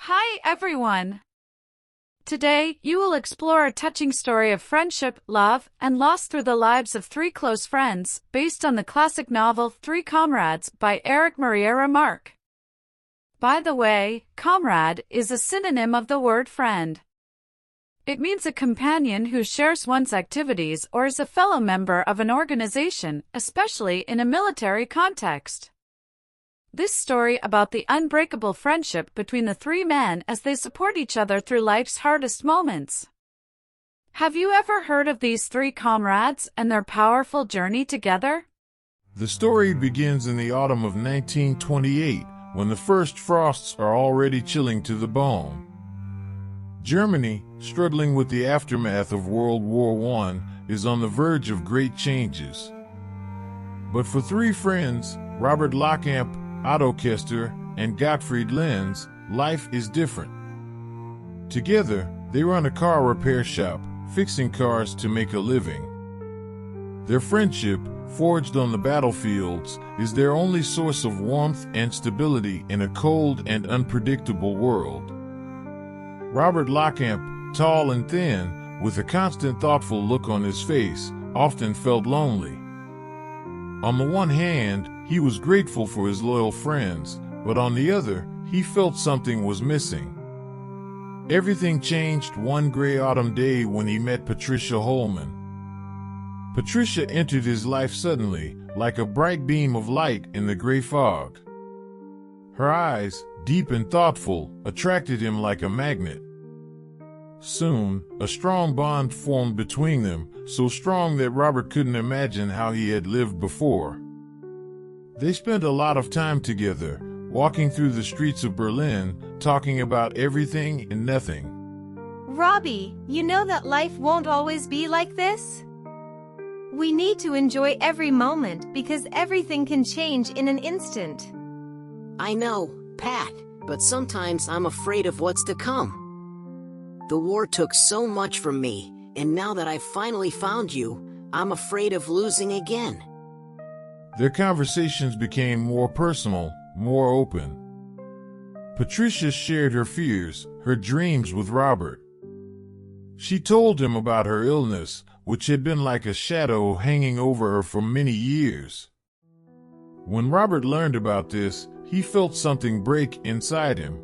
Hi, everyone. Today, you will explore a touching story of friendship, love, and loss through the lives of three close friends, based on the classic novel Three Comrades by Erich Maria Remarque. By the way, comrade is a synonym of the word friend. It means a companion who shares one's activities or is a fellow member of an organization, especially in a military context. This story about the unbreakable friendship between the three men as they support each other through life's hardest moments. Have you ever heard of these three comrades and their powerful journey together? The story begins in the autumn of 1928, when the first frosts are already chilling to the bone. Germany, struggling with the aftermath of World War I, is on the verge of great changes. But for three friends, Robert Lockamp, Otto Kester, and Gottfried Lenz, life is different. Together, they run a car repair shop, fixing cars to make a living. Their friendship, forged on the battlefields, is their only source of warmth and stability in a cold and unpredictable world. Robert Lockamp, tall and thin, with a constant thoughtful look on his face, often felt lonely. On the one hand, he was grateful for his loyal friends, but on the other, he felt something was missing. Everything changed one gray autumn day when he met Patricia Holman. Patricia entered his life suddenly, like a bright beam of light in the gray fog. Her eyes, deep and thoughtful, attracted him like a magnet. Soon, a strong bond formed between them, so strong that Robert couldn't imagine how he had lived before. They spent a lot of time together, walking through the streets of Berlin, talking about everything and nothing. Robbie, you know that life won't always be like this? We need to enjoy every moment because everything can change in an instant. I know, Pat, but sometimes I'm afraid of what's to come. The war took so much from me, and now that I've finally found you, I'm afraid of losing again. Their conversations became more personal, more open. Patricia shared her fears, her dreams with Robert. She told him about her illness, which had been like a shadow hanging over her for many years. When Robert learned about this, he felt something break inside him.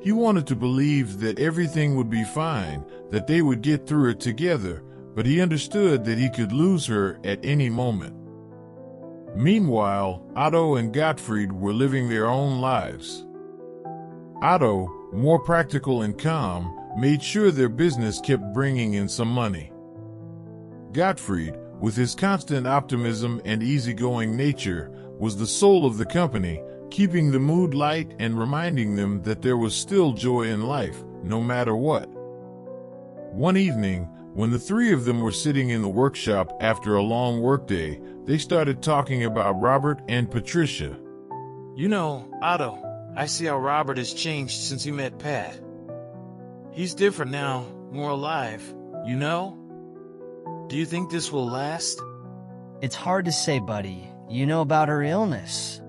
He wanted to believe that everything would be fine, that they would get through it together, but he understood that he could lose her at any moment. Meanwhile, Otto and Gottfried were living their own lives. Otto, more practical and calm, made sure their business kept bringing in some money. Gottfried, with his constant optimism and easygoing nature, was the soul of the company, keeping the mood light and reminding them that there was still joy in life, no matter what. One evening, when the three of them were sitting in the workshop after a long workday, they started talking about Robert and Patricia. You know, Otto, I see how Robert has changed since he met Pat. He's different now, more alive, you know? Do you think this will last? It's hard to say, buddy. You know about her illness.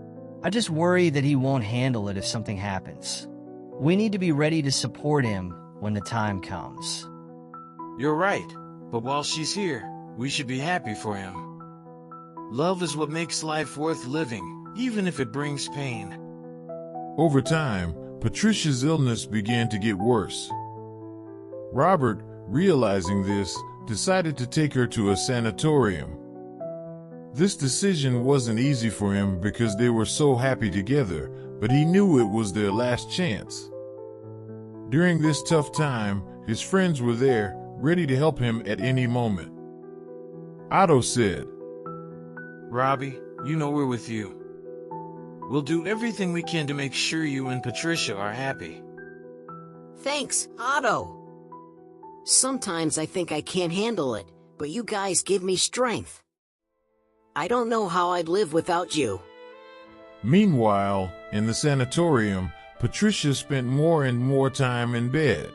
I just worry that he won't handle it if something happens. We need to be ready to support him when the time comes. You're right, but while she's here, we should be happy for him. Love is what makes life worth living, even if it brings pain. Over time, Patricia's illness began to get worse. Robert, realizing this, decided to take her to a sanatorium. This decision wasn't easy for him because they were so happy together, but he knew it was their last chance. During this tough time, his friends were there, ready to help him at any moment. Otto said, Robbie, you know we're with you. We'll do everything we can to make sure you and Patricia are happy. Thanks, Otto. Sometimes I think I can't handle it, but you guys give me strength. I don't know how I'd live without you. Meanwhile, in the sanatorium, Patricia spent more and more time in bed.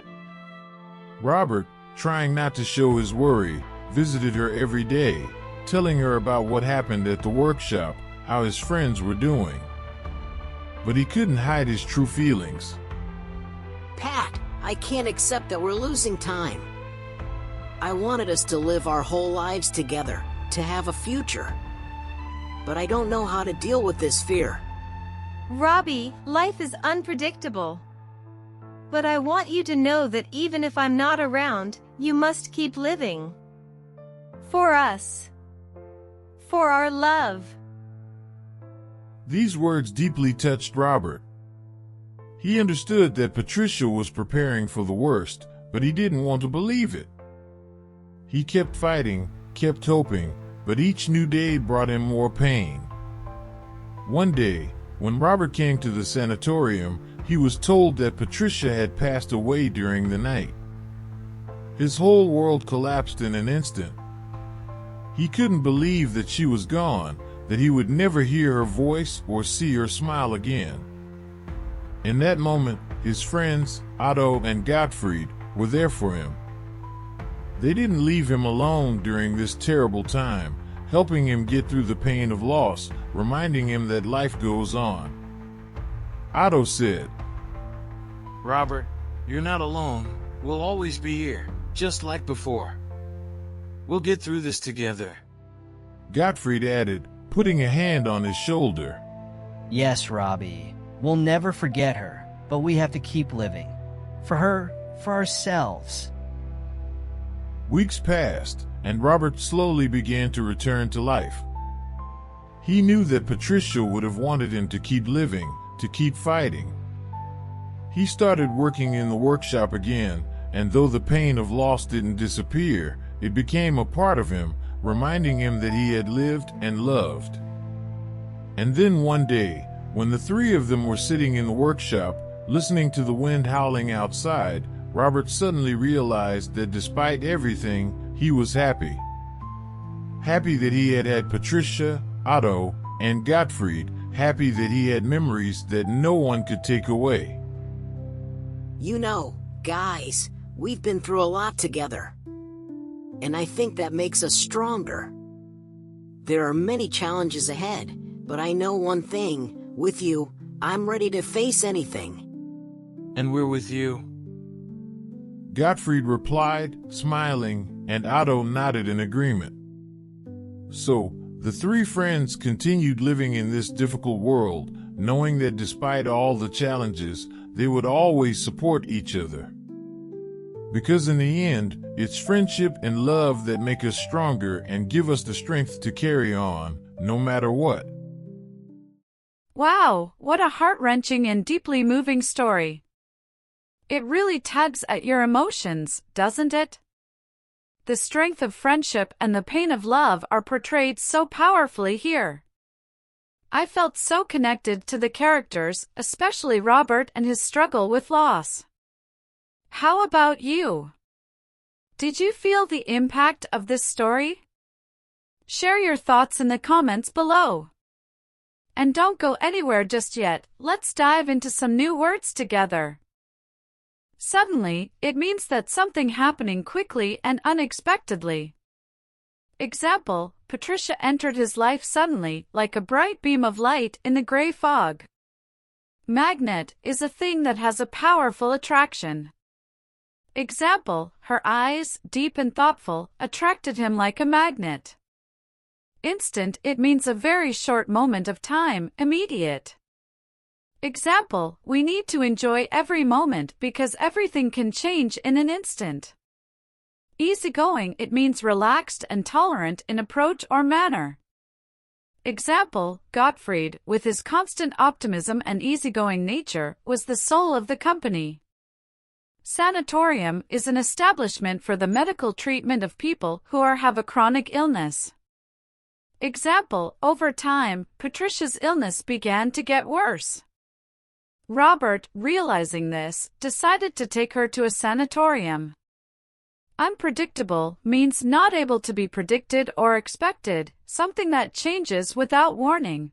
Robert, trying not to show his worry, visited her every day, telling her about what happened at the workshop, how his friends were doing. But he couldn't hide his true feelings. I can't accept that we're losing time. I wanted us to live our whole lives together, to have a future. But I don't know how to deal with this fear. Robbie, life is unpredictable. But I want you to know that even if I'm not around, you must keep living. For us. For our love. These words deeply touched Robert. He understood that Patricia was preparing for the worst, but he didn't want to believe it. He kept fighting, kept hoping, but each new day brought him more pain. One day, when Robert came to the sanatorium, he was told that Patricia had passed away during the night. His whole world collapsed in an instant. He couldn't believe that she was gone, that he would never hear her voice or see her smile again. In that moment, his friends, Otto and Gottfried, were there for him. They didn't leave him alone during this terrible time, helping him get through the pain of loss, reminding him that life goes on. Otto said, Robert, you're not alone. We'll always be here, just like before. We'll get through this together. Gottfried added, putting a hand on his shoulder. Yes, Robbie. We'll never forget her, but we have to keep living. For her, for ourselves. Weeks passed, and Robert slowly began to return to life. He knew that Patricia would have wanted him to keep living, to keep fighting. He started working in the workshop again, and though the pain of loss didn't disappear, it became a part of him, reminding him that he had lived and loved. And then one day, when the three of them were sitting in the workshop, listening to the wind howling outside, Robert suddenly realized that despite everything, he was happy. Happy that he had had Patricia, Otto, and Gottfried, happy that he had memories that no one could take away. You know, guys, we've been through a lot together. And I think that makes us stronger. There are many challenges ahead, but I know one thing, with you, I'm ready to face anything. And we're with you. Gottfried replied, smiling, and Otto nodded in agreement. So, the three friends continued living in this difficult world, knowing that despite all the challenges, they would always support each other. Because in the end, it's friendship and love that make us stronger and give us the strength to carry on, no matter what. Wow, what a heart-wrenching and deeply moving story. It really tugs at your emotions, doesn't it? The strength of friendship and the pain of love are portrayed so powerfully here. I felt so connected to the characters, especially Robert and his struggle with loss. How about you? Did you feel the impact of this story? Share your thoughts in the comments below. And don't go anywhere just yet, let's dive into some new words together. Suddenly, it means that something happening quickly and unexpectedly. Example, Patricia entered his life suddenly, like a bright beam of light in the gray fog. Magnet is a thing that has a powerful attraction. Example, her eyes, deep and thoughtful, attracted him like a magnet. Instant, it means a very short moment of time, immediate. Example, we need to enjoy every moment because everything can change in an instant. Easygoing, it means relaxed and tolerant in approach or manner. Example, Gottfried, with his constant optimism and easygoing nature, was the soul of the company. Sanatorium is an establishment for the medical treatment of people who have a chronic illness. Example, over time, Patricia's illness began to get worse. Robert, realizing this, decided to take her to a sanatorium. Unpredictable means not able to be predicted or expected, something that changes without warning.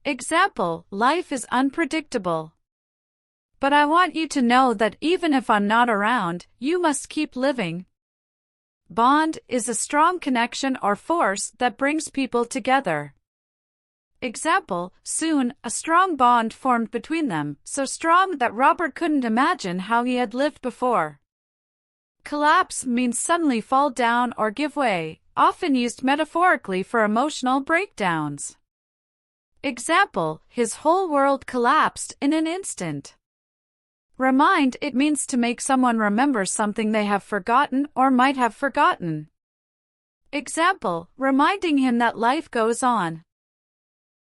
Example, life is unpredictable. But I want you to know that even if I'm not around, you must keep living. Bond is a strong connection or force that brings people together. Example, soon, a strong bond formed between them, so strong that Robert couldn't imagine how he had lived before. Collapse means suddenly fall down or give way, often used metaphorically for emotional breakdowns. Example, his whole world collapsed in an instant. Remind, it means to make someone remember something they have forgotten or might have forgotten. Example, reminding him that life goes on.